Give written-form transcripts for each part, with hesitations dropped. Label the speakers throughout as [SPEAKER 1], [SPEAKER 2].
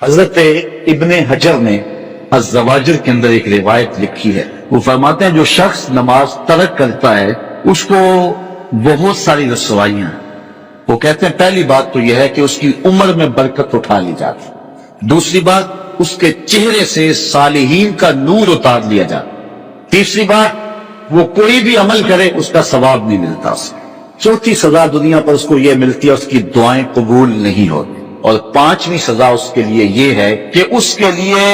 [SPEAKER 1] حضرت ابن حجر نے الزواجر کے اندر ایک روایت لکھی ہے، وہ فرماتے ہیں جو شخص نماز ترک کرتا ہے اس کو بہت ساری رسوائیاں ہیں۔ وہ کہتے ہیں پہلی بات تو یہ ہے کہ اس کی عمر میں برکت اٹھا لی جاتی، دوسری بات اس کے چہرے سے صالحین کا نور اتار لیا جاتا، تیسری بات وہ کوئی بھی عمل کرے اس کا ثواب نہیں ملتا اسے، چوتھی سزا دنیا پر اس کو یہ ملتی ہے اس کی دعائیں قبول نہیں ہوتی، اور پانچویں سزا اس کے لیے یہ ہے کہ اس کے لیے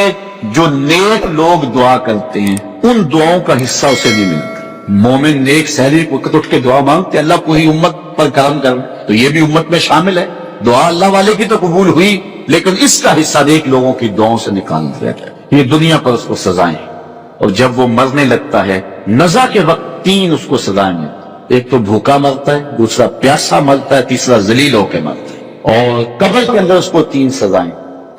[SPEAKER 1] جو نیک لوگ دعا کرتے ہیں ان دعاؤں کا حصہ اسے نہیں ملتا۔ مومن نیک سحری وقت اٹھ کے دعا مانگتے اللہ پوری امت پر کرم کر، تو یہ بھی امت میں شامل ہے، دعا اللہ والے کی تو قبول ہوئی لیکن اس کا حصہ نیک لوگوں کی دعاؤں سے نکال دیا جائے، یہ دنیا پر اس کو سزائیں۔ اور جب وہ مرنے لگتا ہے نزا کے وقت تین اس کو سزائیں ملتی، ایک تو بھوکا مرتا ہے، دوسرا پیاسا مرتا ہے، تیسرا ذلیل ہو کے مرتا ہے، اور قبر کے اندر اس کو تین سزائیں۔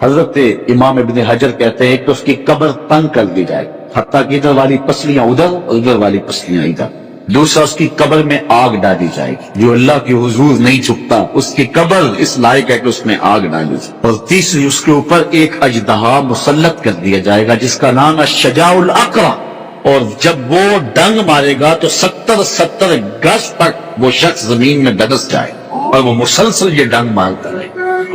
[SPEAKER 1] حضرت امام ابن حجر کہتے ہیں ایک تو اس کی قبر تنگ کر دی جائے حتیٰ کہ ادھر والی پسلیاں ادھر اور ادھر والی پسلیاں ادھر، دوسرا اس کی قبر میں آگ ڈالی جائے گی، جو اللہ کی حضور نہیں چھپتا اس کی قبر اس لائق ہے کہ اس میں آگ ڈالی جائے، اور تیسری اس کے اوپر ایک اژدہا مسلط کر دیا جائے گا جس کا نام ہے شجاع الاقرع، اور جب وہ ڈنگ مارے گا تو 70 گز تک وہ شخص زمین میں دبس جائے اور وہ مسلسل یہ ڈنگ مارتا رہے،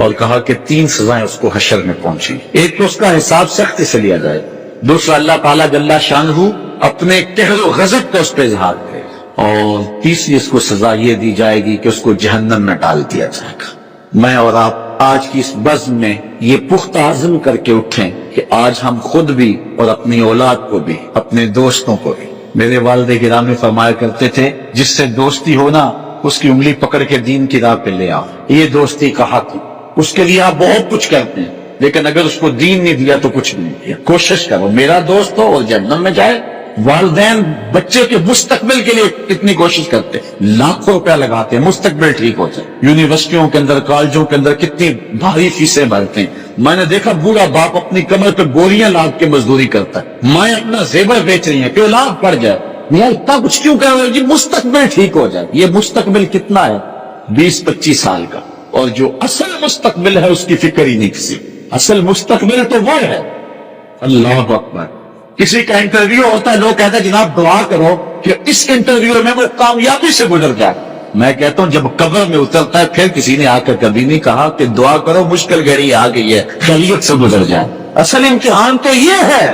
[SPEAKER 1] اور کہا کہ تین سزائیں اس کو حشر میں پہنچی، ایک تو اس کا حساب سختی سے لیا جائے، دوسرا اللہ تعالیٰ جل شانہ اپنے قہر و غضب کا اس پہ اظہار کرے، اور تیسری اس کو سزا یہ دی جائے گی کہ اس کو جہنم میں ڈال دیا جائے گا۔ میں اور آپ آج کی اس بزم میں یہ پختہ عزم کر کے اٹھیں کہ آج ہم خود بھی اور اپنی اولاد کو بھی اپنے دوستوں کو بھی، میرے والد گرامی فرمایا کرتے تھے جس سے دوستی ہونا اس کی انگلی پکڑ کے دین کی راہ پہ لے آؤ، یہ دوستی کا حق ہے، اس کے لیے آپ بہت کچھ کرتے ہیں لیکن اگر اس کو دین نہیں دیا تو کچھ نہیں دیا، کوشش کرو میرا دوست ہو اور جہنم میں جائے۔ والدین بچے کے مستقبل کے لیے کتنی کوشش کرتے ہیں، لاکھوں روپیہ لگاتے ہیں مستقبل ٹھیک ہو جائے، یونیورسٹیوں کے اندر کالجوں کے اندر کتنی بھاری فیسیں بھرتے ہیں، میں نے دیکھا بوڑھا باپ اپنی کمر پہ گولیاں لاد کے مزدوری کرتا ہے، مائیں اپنا زیور بیچ رہی ہیں کہ اولاد پڑ جائے، یار اتنا کچھ کیوں کر رہے ہو جی مستقبل ٹھیک ہو جائے۔ یہ مستقبل کتنا ہے 20-25 سال کا، اور جو اصل مستقبل ہے اس کی فکر ہی نہیں کسی، اصل مستقبل تو وہ ہے۔ اللہ اکبر، کسی کا انٹرویو ہوتا ہے لوگ کہتے ہیں جناب دعا کرو کہ اس انٹرویو میں وہ کامیابی سے گزر جائے، میں کہتا ہوں جب قبر میں اترتا ہے پھر کسی نے آ کر کبھی نہیں کہا کہ دعا کرو مشکل گھڑی آ گئی ہے خیریت سے گزر جائے۔ اصل امتحان تو یہ ہے،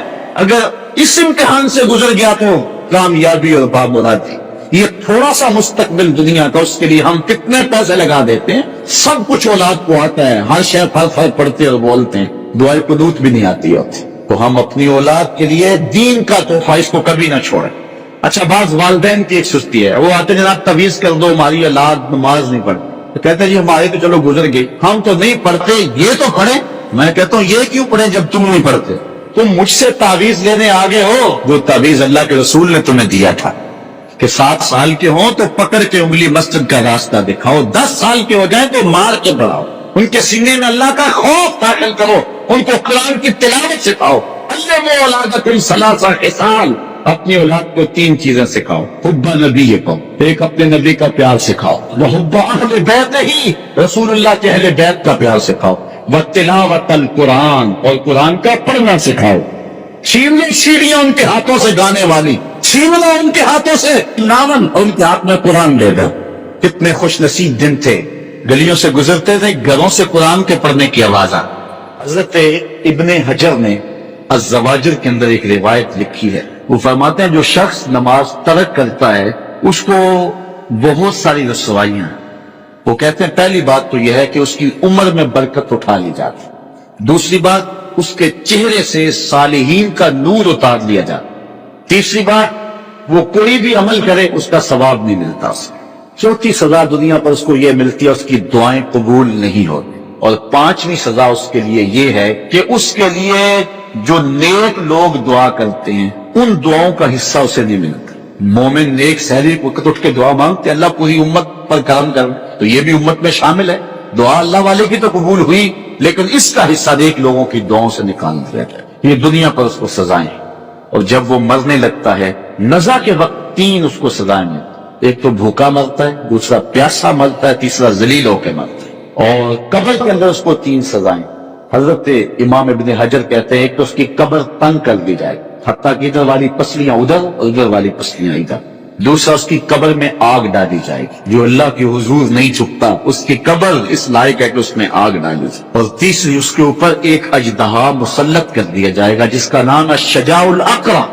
[SPEAKER 1] اگر اس امتحان سے گزر گیا تو کامیابی اور بامرادی۔ یہ تھوڑا سا مستقبل دنیا کا، اس کے لیے ہم کتنے پیسے لگا دیتے ہیں، سب کچھ اولاد کو آتا ہے، ہر شے پھر پڑھتے اور بولتے ہیں، دعائیں قنوت بھی نہیں آتی ہوتی، تو ہم اپنی اولاد کے لیے دین کا تحفہ اس کو کبھی نہ چھوڑیں۔ اچھا بعض والدین کی ایک سستی ہے، وہ آتے ہیں جناب تعویذ کر دو ہماری اولاد نماز نہیں پڑھتی، تو کہتے ہیں جی ہمارے تو چلو گزر گئی، ہم تو نہیں پڑھتے یہ تو پڑھیں۔ میں کہتا ہوں یہ کیوں پڑھیں جب تم نہیں پڑھتے، تم مجھ سے تعویذ لینے آگے ہو، جو تعویذ اللہ کے رسول نے تمہیں دیا تھا کہ 7 سال کے ہوں تو پکڑ کے انگلی مسجد کا راستہ دکھاؤ، 10 سال کے ہو جائیں تو مار کے بڑھاؤ، ان کے سینے میں اللہ کا خوف داخل کرو، ان کو قرآن کی تلاوت سکھاؤ۔ علموا اولادکم ثلاث خصال، اپنی اولاد کو 3 چیزیں سکھاؤ، حب نبیکم، ایک اپنے نبی کا پیار سکھاؤ، وحب اہل بیتہ، رسول اللہ کے اہل بیت کا پیار سکھاؤ، وتلاوت القرآن، اور قرآن کا پڑھنا سکھاؤ۔ چھین لو سیڑھیاں ان کے ہاتھوں سے گانے والی، چھین لو ان کے ہاتھوں سے ناول اور ان کے ہاتھ میں قرآن دے دو۔ کتنے خوش نصیب دن تھے، گلیوں سے گزرتے تھے گھروں سے قرآن کے پڑھنے کی آواز آ۔ حضرت ابن حجر نے الزواجر کے اندر ایک روایت لکھی ہے، وہ فرماتے ہیں جو شخص نماز ترک کرتا ہے اس کو بہت ساری رسوائیاں ہیں۔ وہ کہتے ہیں پہلی بات تو یہ ہے کہ اس کی عمر میں برکت اٹھا لی جاتی، دوسری بات اس کے چہرے سے صالحین کا نور اتار لیا جاتا، تیسری بات وہ کوئی بھی عمل کرے اس کا ثواب نہیں ملتا اسے، چوتھی سزا دنیا پر اس کو یہ ملتی ہے اس کی دعائیں قبول نہیں ہوتی، اور پانچویں سزا اس کے لیے یہ ہے کہ اس کے لیے جو نیک لوگ دعا کرتے ہیں ان دعاؤں کا حصہ اسے نہیں ملتا۔ مومن نیک سحری وقت اٹھ کے دعا مانگتے اللہ پوری امت پر کرم کر، تو یہ بھی امت میں شامل ہے، دعا اللہ والے کی تو قبول ہوئی لیکن اس کا حصہ نیک لوگوں کی دعاؤں سے نکال دیا جائے، یہ دنیا پر اس کو سزائیں۔ اور جب وہ مرنے لگتا ہے نزا کے وقت 3 اس کو سزائیں ملتی، ایک تو بھوکا مرتا ہے، دوسرا پیاسا مرتا ہے، تیسرا ذلیل ہو کے مرتا ہے، اور قبر کے اندر اس کو 3 سزائیں۔ حضرت امام ابن حجر کہتے ہیں کہ اس کی قبر تنگ کر دی جائے، حتیٰ کہ ادھر والی پسلیاں ادھر اور ادھر والی پسلیاں ادھر۔ دوسرا، اس کی قبر میں آگ ڈالی جائے گی، جو اللہ کے حضور نہیں چھپتا اس کی قبر اس لائق ہے کہ اس میں آگ ڈالی جائے۔ اور تیسری، اس کے اوپر ایک اژدہا مسلط کر دیا جائے گا جس کا نام ہے شجاع الاقرع،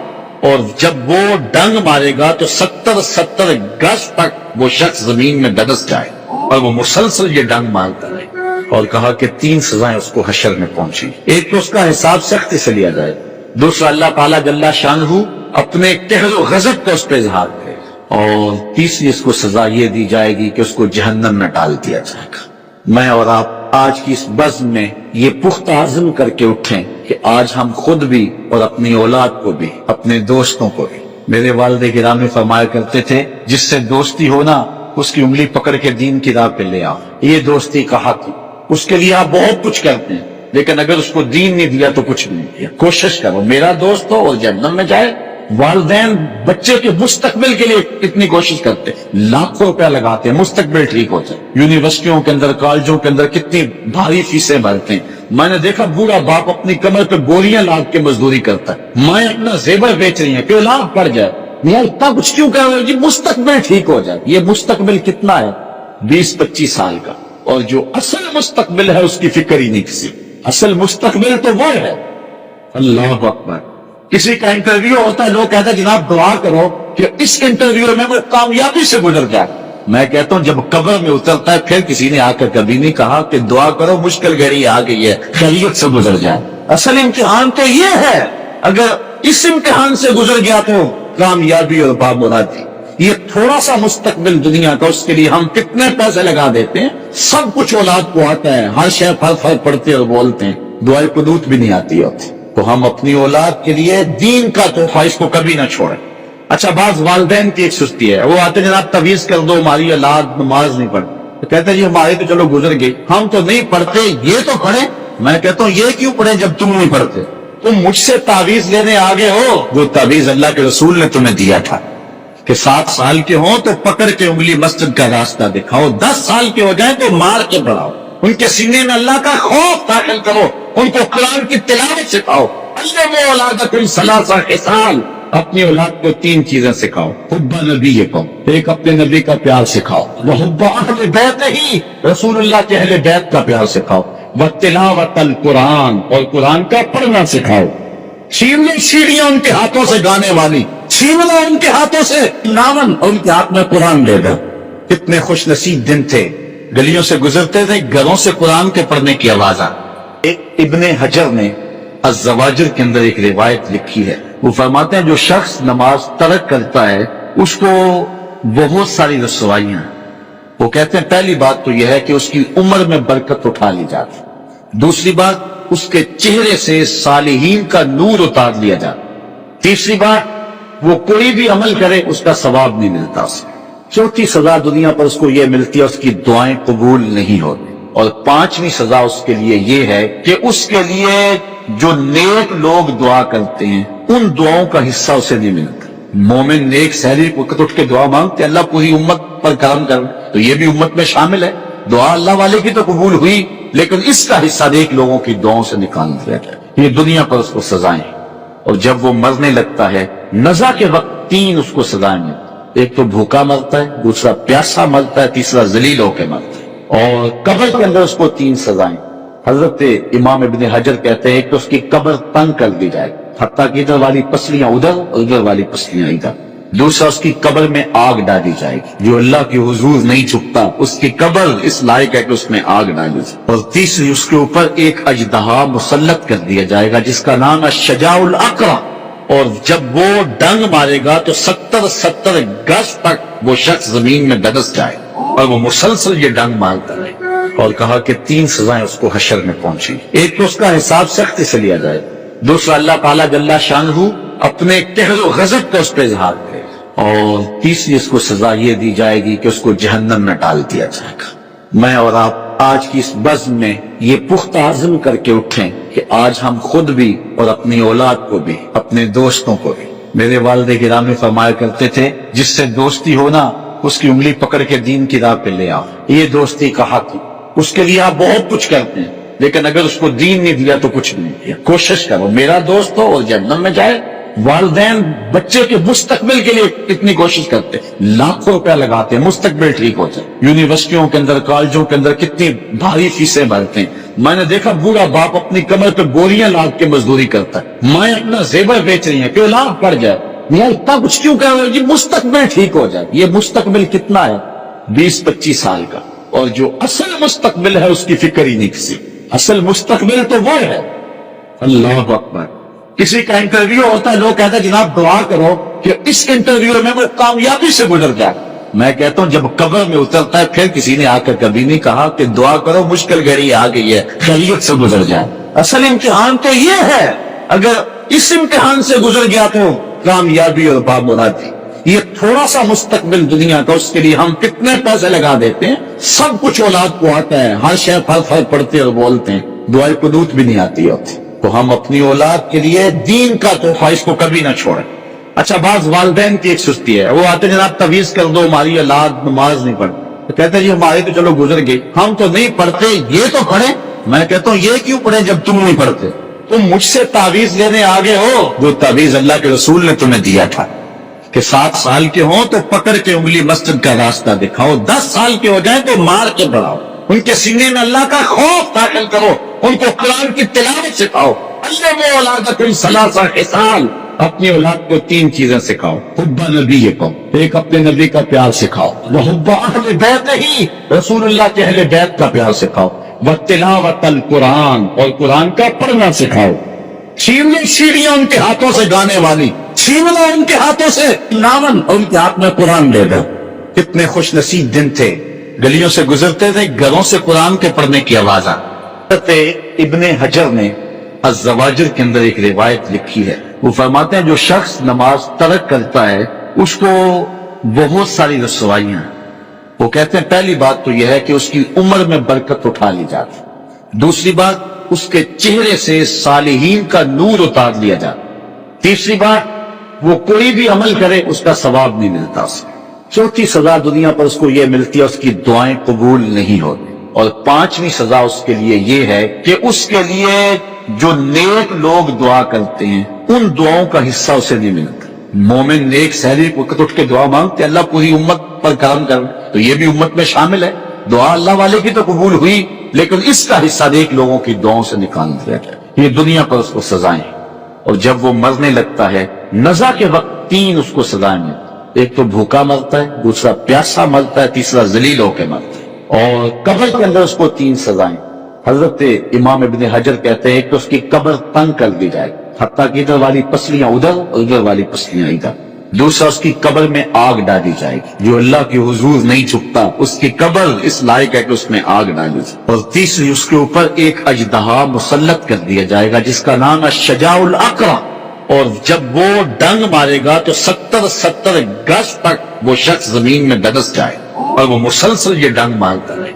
[SPEAKER 1] اور جب وہ ڈنگ مارے گا تو 70 گز تک وہ شخص زمین میں دبس جائے اور وہ مسلسل یہ ڈنگ مارتا ہے۔ اور کہا کہ 3 سزائیں اس کو حشر میں پہنچی، ایک تو اس کا حساب سختی سے لیا جائے، دوسرا اللہ تعالیٰ جل شانہ اپنے قہر و غضب کا اس پہ اظہار کرے، اور تیسری اس کو سزا یہ دی جائے گی کہ اس کو جہنم میں ڈال دیا جائے گا۔ میں اور آپ آج کی اس بزم میں یہ پختہ عزم کر کے اٹھیں کہ آج ہم خود بھی اور اپنی اولاد کو بھی، اپنے دوستوں کو بھی، میرے والد گرامی فرمایا کرتے تھے جس سے دوستی ہونا اس کی انگلی پکڑ کے دین کی راہ پہ لے آؤ، یہ دوستی کا حق ہے۔ اس کے لیے آپ بہت کچھ کرتے ہیں لیکن اگر اس کو دین نہیں دیا تو کچھ نہیں دیا۔ کوشش کرو میرا دوست ہو اور جہنم میں جائے۔ والدین بچے کے مستقبل کے لیے کتنی کوشش کرتے ہیں، لاکھوں روپیہ لگاتے ہیں مستقبل ٹھیک ہو جائے۔ یونیورسٹیوں کے اندر، کالجوں کے اندر کتنی بھاری فیسیں بھرتے ہیں۔ میں نے دیکھا بوڑھا باپ اپنی کمر پہ گولیاں لاد کے مزدوری کرتا ہے، مائیں اپنا زیور بیچ رہی ہیں کہ اولاد پڑ جائے۔ یار اتنا کچھ کیوں کر رہے ہو؟ جی مستقبل ٹھیک ہو جائے۔ یہ مستقبل کتنا ہے؟ 20-25 سال کا، اور جو اصل مستقبل ہے اس کی فکر ہی نہیں کسی۔ اصل مستقبل تو وہ ہے۔ اللہ اکبر۔ کسی کا انٹرویو ہوتا ہے، لوگ کہتے ہیں جناب دعا کرو کہ اس انٹرویو میں وہ کامیابی سے گزر جائے۔ میں کہتا ہوں جب قبر میں اترتا ہے پھر کسی نے آ کر کبھی نہیں کہا کہ دعا کرو مشکل گھڑی آ گئی ہے، خیریت سے گزر جائے۔ اصل امتحان تو یہ ہے، اگر اس امتحان سے گزر گیا تو کامیابی اور بامرادی۔ یہ تھوڑا سا مستقبل دنیا کا، اس کے لیے ہم کتنے پیسے لگا دیتے ہیں۔ سب کچھ اولاد کو آتا ہے، ہر شے پھر پڑھتے اور بولتے ہیں، دعائے قنوت بھی نہیں آتی ہوتی۔ تو ہم اپنی اولاد کے لیے دین کا تحفہ اس کو کبھی نہ چھوڑیں۔ اچھا، بعض والدین کی ایک سستی ہے، وہ آتے ہیں جناب تعویذ کر دو، ہماری اولاد نماز نہیں پڑھتی۔ کہتے ہیں جی ہمارے تو چلو گزر گئی، ہم تو نہیں پڑھتے، یہ تو پڑھیں۔ میں کہتا ہوں یہ کیوں پڑھیں جب تم نہیں پڑھتے؟ تم مجھ سے تعویذ لینے آگے ہو، جو تعویذ اللہ کے رسول نے تمہیں دیا تھا کہ 7 سال کے ہوں تو پکڑ کے انگلی مسجد کا راستہ دکھاؤ، 10 سال کے ہو جائیں تو مار کے پڑھاؤ، ان کے سینے میں اللہ کا خوف داخل کرو، ان کو قرآن کی تلاوت سکھاؤ۔ علموا اولادکم ثلاث خصال، اپنی اولاد کو 3 چیزیں سکھاؤ۔ حب نبیکم، ایک اپنے نبی کا پیار سکھاؤ، وحب اہل بیت ہی، رسول اللہ کے اہل بیت کا پیار سکھاؤ، وتلاوت القرآن، اور قرآن کا پڑھنا سکھاؤ۔ چھین لو سیڑھیاں ان کے ہاتھوں سے گانے والی، چھین لو ان کے ہاتھوں سے ناول، اور ان کے ہاتھ میں قرآن دے دو۔ کتنے خوش نصیب دن تھے، گلیوں سے گزرتے تھے، گھروں سے قرآن کے پڑھنے کی آواز آتی۔ ابن حجر نے الزواجر کے اندر ایک روایت لکھی ہے، وہ فرماتے ہیں جو شخص نماز ترک کرتا ہے اس کو بہت ساری رسوائیاں ہیں۔ وہ کہتے ہیں پہلی بات تو یہ ہے کہ اس کی عمر میں برکت اٹھا لی جاتی، دوسری بات اس کے چہرے سے صالحین کا نور اتار لیا جاتا، تیسری بات وہ کوئی بھی عمل کرے اس کا ثواب نہیں ملتا اسے، چوتھی سزا دنیا پر اس کو یہ ملتی ہے اس کی دعائیں قبول نہیں ہوتی، اور 5ویں سزا اس کے لیے یہ ہے کہ اس کے لیے جو نیک لوگ دعا کرتے ہیں ان دعاؤں کا حصہ اسے نہیں ملتا۔ مومن نیک سحری وقت اٹھ کے دعا مانگتے اللہ پوری امت پر کرم کر، تو یہ بھی امت میں شامل ہے۔ دعا اللہ والے کی تو قبول ہوئی لیکن اس کا حصہ نیک لوگوں کی دعاؤں سے نکال دیا گیا، یہ دنیا پر اس کو سزائیں۔ اور جب وہ مرنے لگتا ہے نزا کے وقت 3 اس کو سزائیں ملتی، ایک تو بھوکا مرتا ہے، دوسرا پیاسا مرتا ہے، تیسرا ذلیل ہو کے مرتا ہے، اور قبر کے اندر اس کو 3 سزائیں۔ حضرت امام ابن حجر کہتے ہیں کہ اس کی قبر تنگ کر دی جائے، حتیٰ کہ ادھر والی پسلیاں ادھر اور ادھر والی پسلیاں ادھر۔ دوسرا، اس کی قبر میں آگ ڈالی جائے گی، جو اللہ کے حضور نہیں چھپتا اس کی قبر اس لائق ہے کہ اس میں آگ ڈالی جائے۔ اور تیسری، اس کے اوپر ایک اژدہا مسلط کر دیا جائے گا جس کا نام ہے شجاع الاقرع، اور جب وہ ڈنگ مارے گا تو 70 گز تک وہ شخص زمین میں دبس جائے اور وہ مسلسل یہ ڈنگ مارتا رہے۔ اور کہا کہ 3 سزائیں اس کو حشر میں پہنچی، ایک تو اس کا حساب سختی سے لیا جائے، دوسرا اللہ تعالیٰ جل شانہ اپنے قہر و غضب کا اس پہ اظہار کرے، اور تیسری اس کو سزا یہ دی جائے گی کہ اس کو جہنم میں ڈال دیا جائے گا۔ میں اور آپ آج کی اس بزم میں یہ پختہ عزم کر کے اٹھیں کہ آج ہم خود بھی اور اپنی اولاد کو بھی، اپنے دوستوں کو بھی، میرے والد گرامی فرمایا کرتے تھے جس سے دوستی ہونا اس کی انگلی پکڑ کے دین کی راہ پہ لے آؤ، یہ دوستی کا حق ہے۔ اس کے لیے آپ بہت کچھ کرتے ہیں لیکن اگر اس کو دین نہیں دیا تو کچھ نہیں دیا. کوشش کرو میرا دوست ہو اور جنت میں جائے. والدین بچے کے مستقبل کے لیے کتنی کوشش کرتے ہیں, لاکھوں روپیہ لگاتے ہیں مستقبل ٹھیک ہو جائے. یونیورسٹیوں کے اندر, کالجوں کے اندر کتنی بھاری فیسیں بھرتے ہیں. میں نے دیکھا بوڑھا باپ اپنی کمر پہ بوریاں لاد کے مزدوری کرتا ہے, مائیں اپنا زیور بیچ رہی ہیں کہ اولاد پڑ جائے. میاں اتنا کچھ کیوں کر رہے ہو؟ جی مستقبل ٹھیک ہو جائے. یہ مستقبل کتنا ہے؟ 20-25 سال کا. اور جو اصل مستقبل ہے اس کی فکر ہی نہیں کسی. اصل مستقبل تو وہ ہے. اللہ اکبر. کسی کا انٹرویو ہوتا ہے, لوگ کہتے ہیں جناب دعا کرو کہ اس انٹرویو میں کامیابی سے گزر جائے. میں کہتا ہوں جب قبر میں اترتا ہے پھر کسی نے آ کر کبھی نہیں کہا کہ دعا کرو مشکل گھڑی آ گئی ہے خیریت سے گزر جائے. اصل امتحان تو یہ ہے, اگر اس امتحان سے گزر گیا تو کامیابی اور بامرادی. یہ تھوڑا سا مستقبل دنیا کا, اس کے لیے ہم کتنے پیسے لگا دیتے ہیں. سب کچھ اولاد کو آتا ہے, ہر شے پھل پڑھتے اور بولتے ہیں, دعائیں قنوت بھی نہیں آتی ہوتی. تو ہم اپنی اولاد کے لیے دین کا تحفہ اس کو کبھی نہ چھوڑیں. اچھا بعض والدین کی ایک سستی ہے, وہ آتے جناب تعویذ کر دو ہماری اولاد نماز نہیں پڑھتی. تو کہتے ہیں جی ہماری تو چلو گزر گئی, ہم تو نہیں پڑھتے یہ تو پڑھیں. میں کہتا ہوں یہ کیوں پڑھیں جب تم نہیں پڑھتے؟ تم مجھ سے تعویذ لینے آگے ہو, جو تعویذ اللہ کے رسول نے تمہیں دیا تھا کہ 7 سال کے ہوں تو پکڑ کے انگلی مسجد کا راستہ دکھاؤ, 10 سال کے ہو جائیں تو مار کے بڑھاؤ, ان کے سینے میں اللہ کا خوف داخل کرو, ان کو قرآن کی تلاوت سکھاؤ. اللہ وہ اولادکم ثلاث خصال, اپنی اولاد کو 3 چیزیں سکھاؤ. حب نبیکم, ایک اپنے نبی کا پیار سکھاؤ. وحب اہل بیتہ, رسول اللہ کے اہل بیت کا پیار سکھاؤ. وتلاوت القرآن, اور قرآن کا پڑھنا سکھاؤ. چھین لو سیڑھیاں ان کے ہاتھوں سے گانے والی, چھین لو ان کے ہاتھوں سے ناول, اور ان کے ہاتھ میں قرآن دے دو. کتنے خوش نصیب دن تھے, گلیوں سے گزرتے تھے, گھروں سے قرآن کے پڑھنے کی آواز آتی. ابن حجر نے الزواجر کے اندر ایک روایت لکھی ہے. وہ فرماتے ہیں جو شخص نماز ترک کرتا ہے اس کو بہت ساری رسوائیاں ہیں. وہ کہتے ہیں پہلی بات تو یہ ہے کہ اس کی عمر میں برکت اٹھا لی جاتی. دوسری بات اس کے چہرے سے صالحین کا نور اتار لیا جاتا. تیسری بات وہ کوئی بھی عمل کرے اس کا ثواب نہیں ملتا اسے. چوتھی سزا دنیا پر اس کو یہ ملتی ہے اس کی دعائیں قبول نہیں ہوتی. اور 5ویں سزا اس کے لیے یہ ہے کہ اس کے لیے جو نیک لوگ دعا کرتے ہیں ان دعاؤں کا حصہ اسے نہیں ملتا. مومن نیک سحری وقت اٹھ کے دعا مانگتے اللہ پوری امت پر کرم کر, تو یہ بھی امت میں شامل ہے. دعا اللہ والے کی تو قبول ہوئی لیکن اس کا حصہ نیک لوگوں کی دعاؤں سے نکال دیا جائے. یہ دنیا پر اس کو سزائیں. اور جب وہ مرنے لگتا ہے نزا کے وقت 3 اس کو سزائیں ملتی. ایک تو بھوکا مرتا ہے, دوسرا پیاسا مرتا ہے, تیسرا ذلیل ہو کے مرتا ہے. اور قبر کے اندر اس کو 3 سزائیں. حضرت امام ابن حجر کہتے ہیں کہ اس کی قبر تنگ کر دی جائے, حتیٰ کہ ادھر والی پسلیاں ادھر اور ادھر والی پسلیاں ادھر. دوسرا اس کی قبر میں آگ ڈالی جائے گی, جو اللہ کی حضور نہیں چھپتا اس کی قبر اس لائق ہے کہ اس میں آگ ڈالی جائے. اور تیسری اس کے اوپر ایک اژدہا مسلط کر دیا جائے گا جس کا نام ہے شجاع الاقرع. اور جب وہ ڈنگ مارے گا تو 70 گز تک وہ شخص زمین میں دبس جائے اور وہ مسلسل یہ ڈنگ مارتا رہے.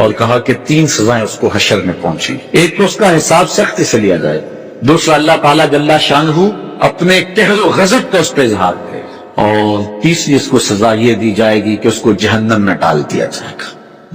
[SPEAKER 1] اور کہا کہ 3 سزائیں اس کو حشر میں پہنچی. ایک تو اس کا حساب سختی سے لیا جائے, دوسرا اللہ تعالیٰ جل شانہ اپنے قہر و غضب کا اس پہ اظہار کرے, اور تیسری اس کو سزا یہ دی جائے گی کہ اس کو جہنم میں ڈال دیا جائے گا.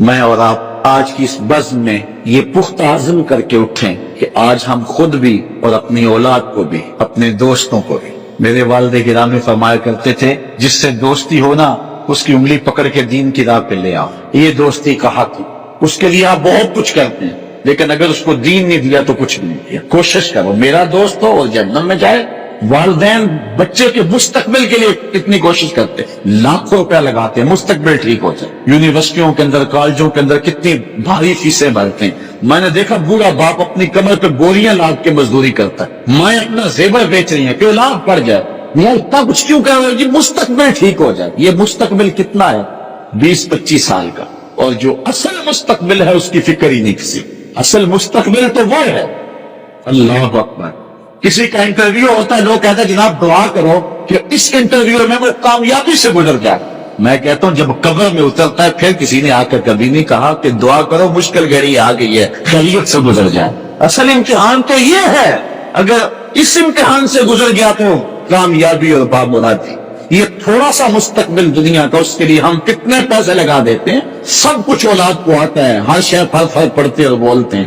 [SPEAKER 1] میں اور آپ آج کی اس بزم میں یہ پختہ عزم کر کے اٹھیں کہ آج ہم خود بھی اور اپنی اولاد کو بھی, اپنے دوستوں کو بھی. میرے والد گرامی فرمایا کرتے تھے جس سے دوستی ہونا اس کی انگلی پکڑ کے دین کی راہ پہ لے آؤ. یہ دوستی کا حق ہے, اس کے لیے آپ بہت کچھ کرتے ہیں لیکن اگر اس کو دین نہیں دیا تو کچھ نہیں دیا. کوشش کرو میرا دوست ہو اور جنت میں جائے. والدین بچے کے مستقبل کے لیے کتنی کوشش کرتے ہیں, لاکھوں روپیہ لگاتے ہیں مستقبل ٹھیک ہو جائے. یونیورسٹیوں کے اندر, کالجوں کے اندر کتنی بھاری فیسیں بھرتے ہیں. میں نے دیکھا بوڑھا باپ اپنی کمر پہ بوریاں لاد کے مزدوری کرتا ہے, مائیں اپنا زیور بیچ رہی ہیں کہ اولاد پڑ جائے. میاں اتنا کچھ کیوں کر رہے ہو؟ جی مستقبل ٹھیک ہو جائے. یہ مستقبل کتنا ہے؟ 20-25 سال کا. اور جو اصل مستقبل ہے اس کی فکر ہی نہیں کسی. اصل مستقبل تو وہ ہے. اللہ اکبر. کسی کا انٹرویو ہوتا ہے, لوگ کہتے ہیں جناب دعا کرو کہ اس انٹرویو میں کامیابی سے گزر جائے. میں کہتا ہوں جب قبر میں اترتا ہے پھر کسی نے آ کر کبھی نہیں کہا کہ دعا کرو مشکل گھڑی آ گئی ہے خیریت سے گزر جائے. اصل امتحان تو یہ ہے, اگر اس امتحان سے گزر گیا تو کامیابی اور بامرادی. یہ تھوڑا سا مستقبل دنیا کا, اس کے لیے ہم کتنے پیسے لگا دیتے ہیں. سب کچھ اولاد کو آتا ہے, ہر شے پھل پڑھتے اور بولتے ہیں,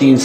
[SPEAKER 1] 3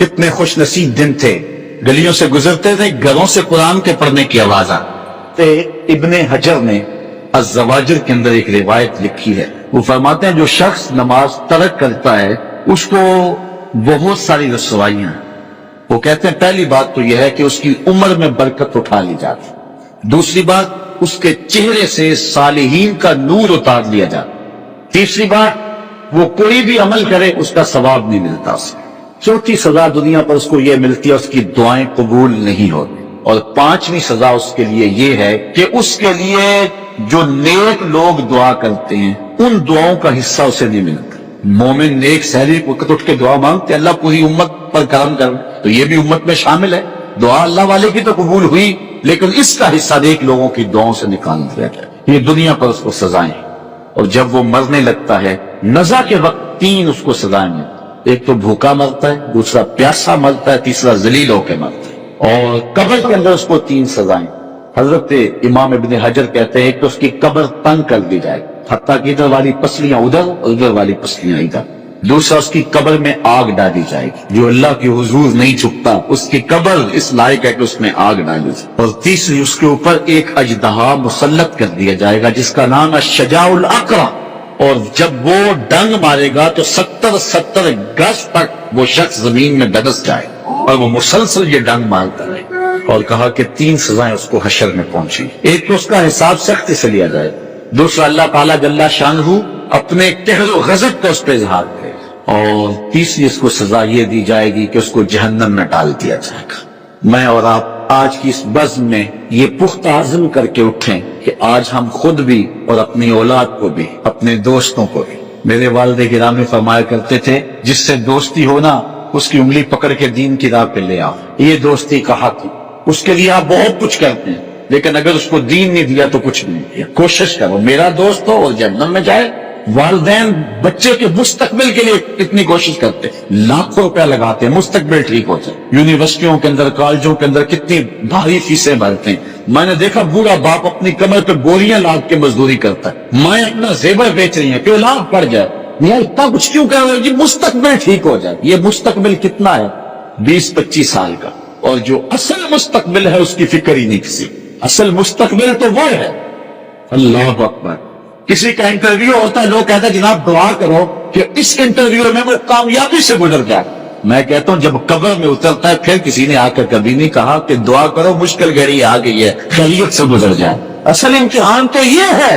[SPEAKER 1] کتنے خوش نصیب دن تھے، گلیوں سے گزرتے تھے، گھروں سے قرآن کے پڑھنے کی آواز آتی۔ ابن حجر نے الزواجر کے اندر ایک روایت لکھی ہے، وہ فرماتے ہیں جو شخص نماز ترک کرتا ہے اس کو بہت ساری رسوائیاں، وہ کہتے ہیں پہلی بات تو یہ ہے کہ اس کی عمر میں برکت اٹھا لی جاتی، دوسری بات اس کے چہرے سے صالحین کا نور اتار لیا جاتا، تیسری بات وہ کوئی بھی عمل کرے اس کا ثواب نہیں ملتا اسے، چوتھی سزا دنیا پر اس کو یہ ملتی ہے اس کی دعائیں قبول نہیں ہوتی، اور پانچویں سزا اس کے لیے یہ ہے کہ اس کے لیے جو نیک لوگ دعا کرتے ہیں ان دعاؤں کا حصہ اسے نہیں ملتا۔ مومن نیک سحری وقت اٹھ کے دعا مانگتے اللہ پوری امت پر کرم کر، تو یہ بھی امت میں شامل ہے، دعا اللہ والے کی تو قبول ہوئی لیکن اس کا حصہ نیک لوگوں کی دعاؤں سے نکال دیا جائے، یہ دنیا پر اس کو سزائیں۔ اور جب وہ مرنے لگتا ہے نزا کے وقت تین اس کو سزائیں ملتی، ایک تو بھوکا مرتا ہے، دوسرا پیاسا مرتا ہے، تیسرا ذلیل ہو کے مرتا ہے، اور قبر کے اندر اس کو تین سزائیں۔ حضرت امام ابن حجر کہتے ہیں ایک تو اس کی قبر تنگ کر دی جائے، حتیٰ کہ ادھر والی پسلیاں ادھر اور ادھر والی پسلیاں ادھر، دوسرا اس کی قبر میں آگ ڈالی جائے گی، جو اللہ کی حضور نہیں چھپتا اس کی قبر اس لائق ہے کہ اس میں آگ ڈالی جائے، اور تیسری اس کے اوپر ایک اژدہا مسلط کر دیا جائے گا جس کا نام ہے شجاع الاقرع، اور جب وہ ڈنگ مارے گا تو 70 گز تک وہ شخص زمین میں دبس جائے اور وہ مسلسل یہ ڈنگ مارتا ہے، اور کہا کہ تین سزائیں اس کو حشر میں پہنچی، ایک تو اس کا حساب سختی سے لیا جائے، دوسرا اللہ تعالیٰ جل شانہ اپنے قہر و غضب کا اس پہ اظہار کرے، اور تیسری اس کو سزا یہ دی جائے گی کہ اس کو جہنم میں ڈال دیا جائے گا۔ میں اور آپ آج کی اس بزم میں یہ پختہ عزم کر کے اٹھیں کہ آج ہم خود بھی اور اپنی اولاد کو بھی، اپنے دوستوں کو بھی، میرے والد گرامی فرمایا کرتے تھے جس سے دوستی ہونا اس کی انگلی پکڑ کے دین کی راہ پہ لے آؤ، یہ دوستی کا حق ہے، اس کے لیے آپ بہت کچھ کرتے ہیں لیکن اگر اس کو دین نہیں دیا تو کچھ نہیں دیا، کوشش کرو میرا دوست ہو اور جہنم میں جائے۔ والدین بچے کے مستقبل کے لیے کتنی کوشش کرتے ہیں، لاکھوں روپیہ لگاتے ہیں مستقبل ٹھیک ہو جائے، یونیورسٹیوں کے اندر کالجوں کے اندر کتنی بھاری فیسیں بھرتے ہیں، میں نے دیکھا بوڑھا باپ اپنی کمر پہ بوریاں لاد کے مزدوری کرتا ہے، مائیں اپنا زیور بیچ رہی ہیں کہ اولاد پڑ جائے، میاں اتنا کچھ کیوں کر رہے ہو جی مستقبل ٹھیک ہو جائے۔ یہ مستقبل کتنا ہے 20-25 سال کا، اور جو اصل مستقبل ہے اس کی فکر ہی نہیں کسی، اصل مستقبل تو وہ ہے۔ اللہ اکبر، کسی کا انٹرویو ہوتا ہے لوگ کہتے ہیں جناب دعا کرو کہ اس انٹرویو میں وہ کامیابی سے گزر جائے، میں کہتا ہوں جب قبر میں اترتا ہے پھر کسی نے آ کر کبھی نہیں کہا کہ دعا کرو مشکل گھڑی آ گئی ہے خیریت سے گزر جائے۔ اصل امتحان تو یہ ہے،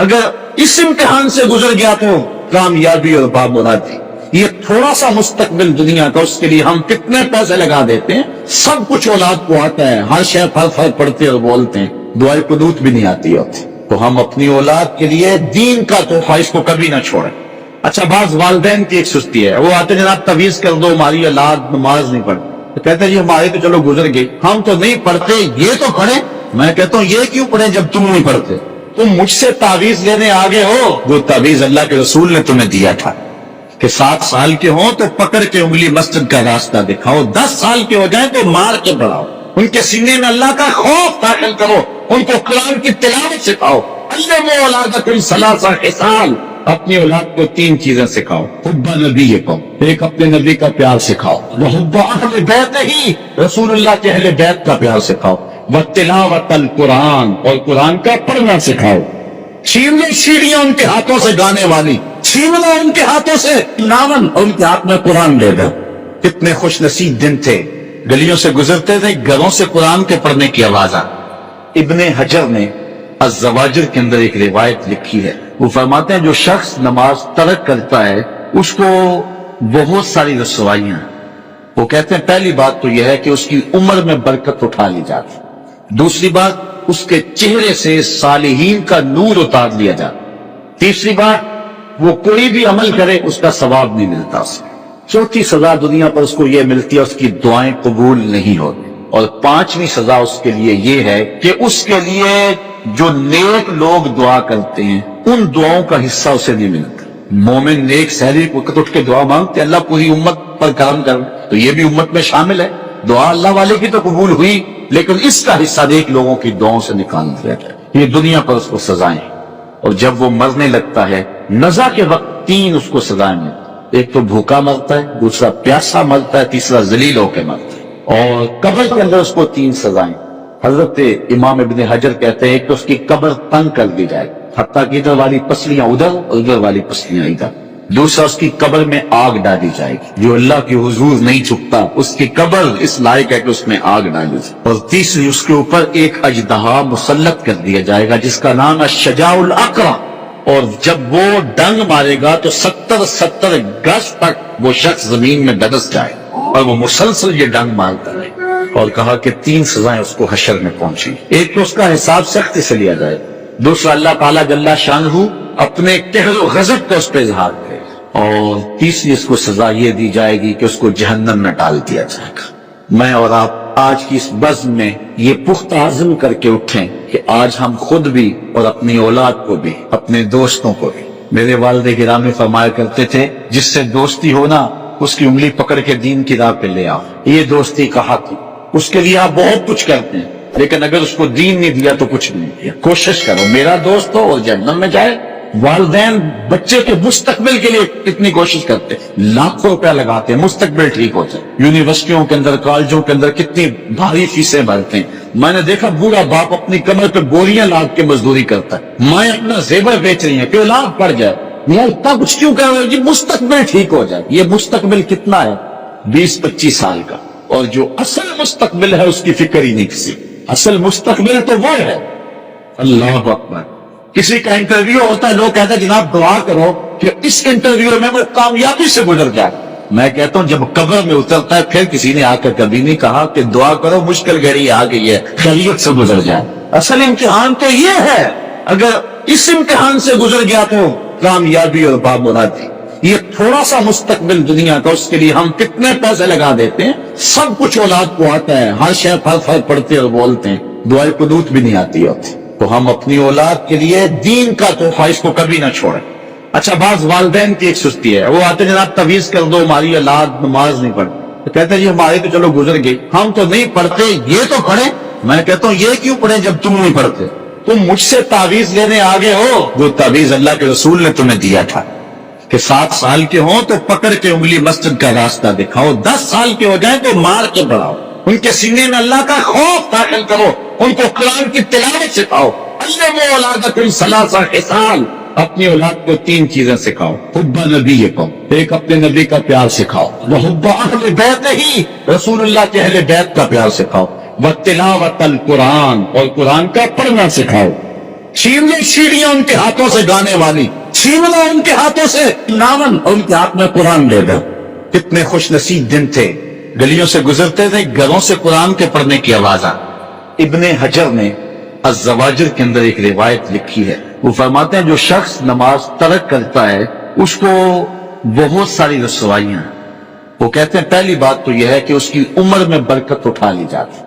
[SPEAKER 1] اگر اس امتحان سے گزر گیا تو کامیابی اور بامرادی۔ یہ تھوڑا سا مستقبل دنیا کا، اس کے لیے ہم کتنے پیسے لگا دیتے ہیں، سب کچھ اولاد کو آتا ہے، ہر شے پھر پڑھتے اور بولتے ہیں، دعائیں قنوت بھی نہیں آتی ہوتی، تو ہم اپنی اولاد کے لیے دین کا تحفہ اس کو کبھی نہ چھوڑیں۔ اچھا بعض والدین کی ایک سستی ہے، وہ آتے ہیں جناب تعویذ کر دو ہماری اولاد نماز نہیں پڑھتی، تو کہتے ہیں جی ہمارے تو چلو گزر گئی، ہم تو نہیں پڑھتے یہ تو پڑھیں۔ میں کہتا ہوں یہ کیوں پڑھیں جب تم نہیں پڑھتے، تم مجھ سے تعویذ لینے آگے ہو، وہ تعویذ اللہ کے رسول نے تمہیں دیا تھا کہ 7 سال کے ہوں تو پکڑ کے انگلی مسجد کا راستہ دکھاؤ، 10 سال کے ہو جائیں تو مار کے بڑھاؤ، ان کے سینے میں اللہ کا خوف داخل کرو، ان کو قرآن کی تلاوت سکھاؤ۔ علموا اولادکم ثلاث خصال، اپنی اولاد کو 3 چیزیں سکھاؤ، حب نبیکم، ایک اپنے نبی کا پیار سکھاؤ، وحب اہل بیتہ، رسول اللہ کے اہل بیت کا پیار سکھاؤ، وتلاوت القرآن، اور قرآن کا پڑھنا سکھاؤ۔ چھین لو سیڑھیاں ان کے ہاتھوں سے گانے والی، چھین لو ان کے ہاتھوں سے ناول اور ان کے ہاتھ میں قرآن دے دو۔ کتنے خوش نصیب دن تھے، گلیوں سے گزرتے تھے، گھروں سے قرآن کے پڑھنے کی آواز آتی۔ ابن حجر نے الزواجر کے اندر ایک روایت لکھی ہے، وہ فرماتے ہیں جو شخص نماز ترک کرتا ہے اس کو بہت ساری رسوائیاں، وہ کہتے ہیں پہلی بات تو یہ ہے کہ اس کی عمر میں برکت اٹھا لی جاتی، دوسری بات اس کے چہرے سے صالحین کا نور اتار لیا جاتا، تیسری بات وہ کوئی بھی عمل کرے اس کا ثواب نہیں ملتا اسے، چوتھی سزا دنیا پر اس کو یہ ملتی ہے اس کی دعائیں قبول نہیں ہوتی، اور پانچویں سزا اس کے لیے یہ ہے کہ اس کے لیے جو نیک لوگ دعا کرتے ہیں ان دعاؤں کا حصہ اسے نہیں ملتا۔ مومن نیک سحری وقت اٹھ کے دعا مانگتے اللہ پوری امت پر کرم کر، تو یہ بھی امت میں شامل ہے، دعا اللہ والے کی تو قبول ہوئی لیکن اس کا حصہ نیک لوگوں کی دعاؤں سے نکال دیا جائے، یہ دنیا پر اس کو سزائیں۔ اور جب وہ مرنے لگتا ہے نزا کے وقت 3 اس کو سزائیں ملتی، ایک تو بھوکا مرتا ہے، دوسرا پیاسا مرتا ہے، تیسرا ذلیل ہو کے مرتا ہے۔ اور قبر کے اندر اس کو 3 سزائیں۔ حضرت امام ابن حجر کہتے ہیں ایک تو اس کی قبر تنگ کر دی جائے، حتیٰ کہ ادھر والی پسلیاں ادھر اور ادھر والی پسلیاں ادھر۔ دوسرا اس کی قبر میں آگ ڈالی جائے گی، جو اللہ کی حضور نہیں چھپتا اس کی قبر اس لائق ہے کہ اس میں آگ ڈالی جائے۔ اور تیسری اس کے اوپر ایک اژدہا مسلط کر دیا جائے گا جس کا نام ہے شجاع الاقرع، اور جب وہ ڈنگ مارے گا تو 70 گز تک وہ شخص زمین میں دبس جائے اور وہ مسلسل یہ ڈنگ مارتا رہے۔ اور کہا کہ 3 سزائیں اس کو حشر میں پہنچی، ایک تو اس کا حساب سختی سے لیا جائے، دوسرا اللہ تعالیٰ جل شانہ اپنے قہر و غضب کا اس پہ اظہار کرے، اور تیسری اس کو سزا یہ دی جائے گی کہ اس کو جہنم میں ڈال دیا جائے گا۔ میں اور آپ آج کی اس بزم میں یہ پختہ عزم کر کے اٹھیں کہ آج ہم خود بھی اور اپنی اولاد کو بھی، اپنے دوستوں کو بھی، میرے والد گرامی فرمایا کرتے تھے جس سے دوستی ہونا اس کی انگلی پکڑ کے دین کی راہ پہ لے آؤ، یہ دوستی کا حق ہے۔ اس کے لیے آپ بہت کچھ کرتے ہیں لیکن اگر اس کو دین نہیں دیا تو کچھ نہیں دیا۔ کوشش کرو میرا دوست ہو اور جہنم میں جائے۔ والدین بچے کے مستقبل کے لیے کتنی کوشش کرتے ہیں، لاکھوں روپیہ لگاتے ہیں مستقبل ٹھیک ہو جائے۔ یونیورسٹیوں کے اندر، کالجوں کے اندر کتنی بھاری فیسیں بھرتے ہیں۔ میں نے دیکھا بوڑھا باپ اپنی کمر پہ بوریاں لاد کے مزدوری کرتا ہے، مائیں اپنا زیور بیچ رہی ہیں کہ اولاد پڑ جائے۔ یار اتنا کچھ کیوں کر رہے ہو؟ جی مستقبل ٹھیک ہو جائے۔ یہ مستقبل کتنا ہے؟ 20-25 سال کا، اور جو اصل مستقبل ہے اس کی فکر ہی نہیں کسی۔ اصل مستقبل تو وہ ہے۔ اللہ اکبر۔ کسی کا انٹرویو ہوتا ہے، لوگ کہتے ہیں جناب دعا کرو کہ اس انٹرویو میں وہ کامیابی سے گزر جائے۔ میں کہتا ہوں جب قبر میں اترتا ہے پھر کسی نے آ کر کبھی نہیں کہا کہ دعا کرو مشکل گھڑی آ گئی ہے، خیریت سے گزر جائے۔ اصل امتحان تو یہ ہے، اگر اس امتحان سے گزر گیا تو کامیابی اور بامرادی۔ یہ تھوڑا سا مستقبل دنیا کا، اس کے لیے ہم کتنے پیسے لگا دیتے ہیں، سب کچھ اولاد کو آتا ہے، ہر شے پھر پڑھتے اور بولتے ہیں، دعائے قنوت بھی نہیں آتی ہوتی۔ تو ہم اپنی اولاد کے لیے دین کا تحفہ اس کو کبھی نہ چھوڑیں۔ اچھا بعض والدین کی ایک سستی ہے، وہ آتے جناب تعویذ کر دو ہماری اولاد نماز نہیں پڑھتی، کہتے ہیں جی ہمارے تو چلو گزر گئی، ہم تو نہیں پڑھتے یہ تو پڑھیں۔ میں کہتا ہوں یہ کیوں پڑھیں جب تم نہیں پڑھتے؟ تم مجھ سے تعویذ لینے آگے ہو، جو تعویذ اللہ کے رسول نے تمہیں دیا تھا کہ 7 سال کے ہوں تو پکڑ کے انگلی مسجد کا راستہ دکھاؤ، 10 سال کے ہو جائیں تو مار کے بڑھاؤ، ان کے سینے میں اللہ کا خوف داخل کرو، ان کو قرآن کی تلاوت سکھاؤ۔ علموا اولادکم 3 خصال، اپنی اولاد کو 3 چیزیں سکھاؤ۔ حب نبیکم، ایک اپنے نبی کا پیار سکھاؤ، وحب اہل بیتہ، رسول اللہ کے اہل بیت کا پیار سکھاؤ، وتلاوت القرآن، اور قرآن کا پڑھنا سکھاؤ۔ چھین لو سیڑھیاں ان کے ہاتھوں سے گانے والی، چھین لو ان کے ہاتھوں سے ناول اور ان کے ہاتھ میں قرآن دے دو۔ کتنے خوش نصیب دن تھے، گلیوں سے گزرتے تھے، گھروں سے قرآن کے پڑھنے کی آواز آتی۔ ابن حجر نے الزواجر کے اندر ایک روایت لکھی ہے، وہ فرماتے ہیں جو شخص نماز ترک کرتا ہے اس کو بہت ساری رسوائیاں ہیں۔ وہ کہتے ہیں پہلی بات تو یہ ہے کہ اس کی عمر میں برکت اٹھا لی جاتی،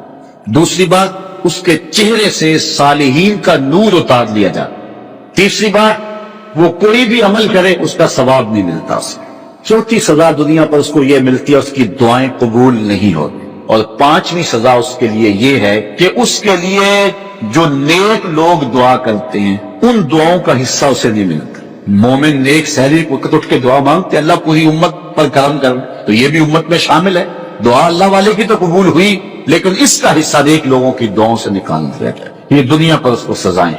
[SPEAKER 1] دوسری بات اس کے چہرے سے صالحین کا نور اتار لیا جاتا، تیسری بات وہ کوئی بھی عمل کرے اس کا ثواب نہیں ملتا اسے، چوتھی سزا دنیا پر اس کو یہ ملتی ہے اس کی دعائیں قبول نہیں ہوتی، اور 5ویں سزا اس کے لیے یہ ہے کہ اس کے لیے جو نیک لوگ دعا کرتے ہیں ان دعاؤں کا حصہ اسے نہیں ملتا۔ مومن نیک سحری وقت اٹھ کے دعا مانگتے اللہ پوری امت پر کرم کر، تو یہ بھی امت میں شامل ہے، دعا اللہ والے کی تو قبول ہوئی لیکن اس کا حصہ نیک لوگوں کی دعاؤں سے نکال دیا گیا۔ یہ دنیا پر اس کو سزائیں،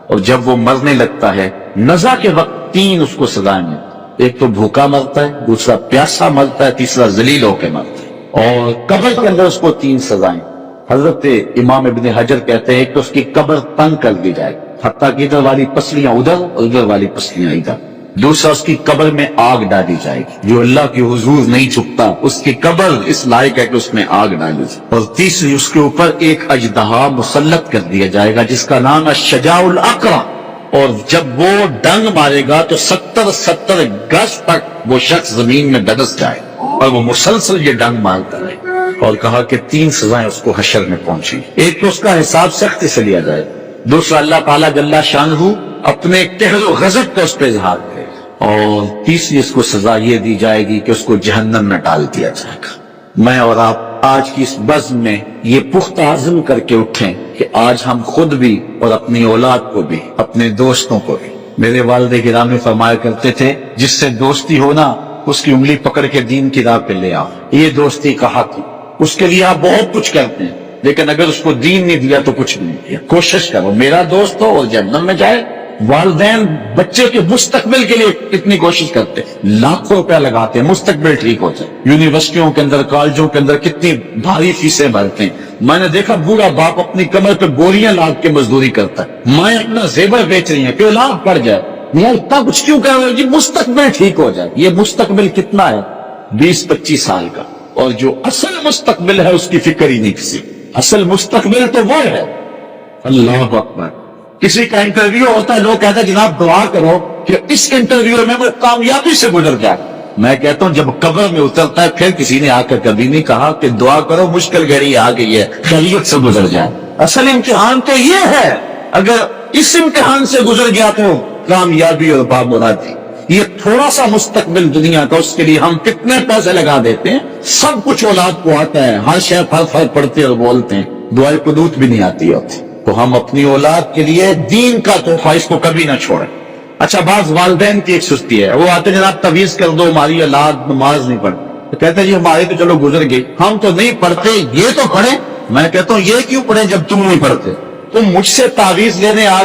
[SPEAKER 1] اور جب وہ مرنے لگتا ہے نزا کے وقت 3 اس کو سزائیں ملتی، ایک تو بھوکا مرتا ہے، دوسرا پیاسا مرتا ہے، تیسرا ذلیل ہو کے مرتا ہے، اور قبر کے اندر اس کو 3 سزائیں۔ حضرت امام ابن حجر کہتے ہیں ایک تو اس کی قبر تنگ کر دی جائے حتیٰ کہ ادھر والی پسلیاں ادھر اور ادھر والی پسلیاں ادھر، دوسرا اس کی قبر میں آگ ڈالی جائے گی، جو اللہ کی حضور نہیں چھپتا اس کی قبر اس لائق ہے کہ اس میں آگ ڈالی جائے، اور تیسری اس کے اوپر ایک اژدہا مسلط کر دیا جائے گا جس کا نام ہے شجاع الاقرع، اور جب وہ ڈنگ مارے گا تو 70 گز تک وہ شخص زمین میں دبس جائے اور وہ مسلسل یہ ڈنگ مارتا رہے، اور کہا کہ 3 سزائیں اس کو حشر میں پہنچی، ایک تو اس کا حساب سختی سے لیا جائے، دوسرا اللہ تعالیٰ جل شانہ اپنے قہر و غضب کا اس پہ اظہار کرے، اور تیسری اس کو سزا یہ دی جائے گی کہ اس کو جہنم میں ڈال دیا جائے گا۔ میں اور آپ آج کی اس بزم میں یہ پختہ عزم کر کے اٹھیں کہ آج ہم خود بھی اور اپنی اولاد کو بھی، اپنے دوستوں کو بھی، میرے والد گرامی فرمایا کرتے تھے جس سے دوستی ہونا اس کی انگلی پکڑ کے دین کی راہ پہ لے آؤ. یہ دوستی کہا تھی. اس کے لیے آپ بہت کچھ کرتے ہیں لیکن اگر اس کو دین نہیں دیا تو کچھ نہیں کیا. کوشش کرو میرا دوست ہو اور جنت میں جائے. والدین بچے کے مستقبل کے لیے کتنی کوشش کرتے ہیں, لاکھوں روپیہ لگاتے ہیں مستقبل ٹھیک ہو جائے. یونیورسٹیوں کے اندر کالجوں کے اندر کتنی بھاری فیسیں بھرتے ہیں. میں نے دیکھا بوڑھا باپ اپنی کمر پہ بوریاں لاد کے مزدوری کرتا ہے, مائیں اپنا زیور بیچ رہی ہیں کہ اولاد پڑ جائے. یار اتنا کچھ کیوں کر رہے ہو جی, مستقبل ٹھیک ہو جائے. یہ مستقبل کتنا ہے 20-25 سال کا, اور جو اصل مستقبل ہے اس کی فکر ہی نہیں کسی. اصل مستقبل تو وہ ہے. اللہ اکبر. کسی کا انٹرویو ہوتا ہے, لوگ کہتے ہیں جناب دعا کرو کہ اس انٹرویو میں کامیابی سے گزر جائے. میں کہتا ہوں جب قبر میں اترتا ہے پھر کسی نے آ کر کبھی نہیں کہا کہ دعا کرو مشکل گھڑی آ گئی ہے خیریت سے گزر جائے. اصل امتحان تو یہ ہے, اگر اس امتحان سے گزر گیا تو کامیابی اور بامرادی. یہ تھوڑا سا مستقبل دنیا کا, اس کے لیے ہم کتنے پیسے لگا دیتے ہیں. سب کچھ اولاد کو آتا ہے, ہر شے پھر پڑھتے اور بولتے ہیں, دعائے قنوت بھی نہیں آتی ہوتی. تو ہم اپنی اولاد کے لیے دین کا تحفہ اس کو کبھی نہ چھوڑیں. اچھا بعض والدین کی ایک سستی ہے, وہ آتے جناب تعویذ کر دو ہماری اولاد نماز نہیں پڑھتی. تو کہتے ہیں جی ہماری تو چلو گزر گئی, ہم تو نہیں پڑھتے یہ تو پڑھیں. میں کہتا ہوں یہ کیوں پڑھیں جب تم نہیں پڑھتے. تم مجھ سے تعویذ لینے آ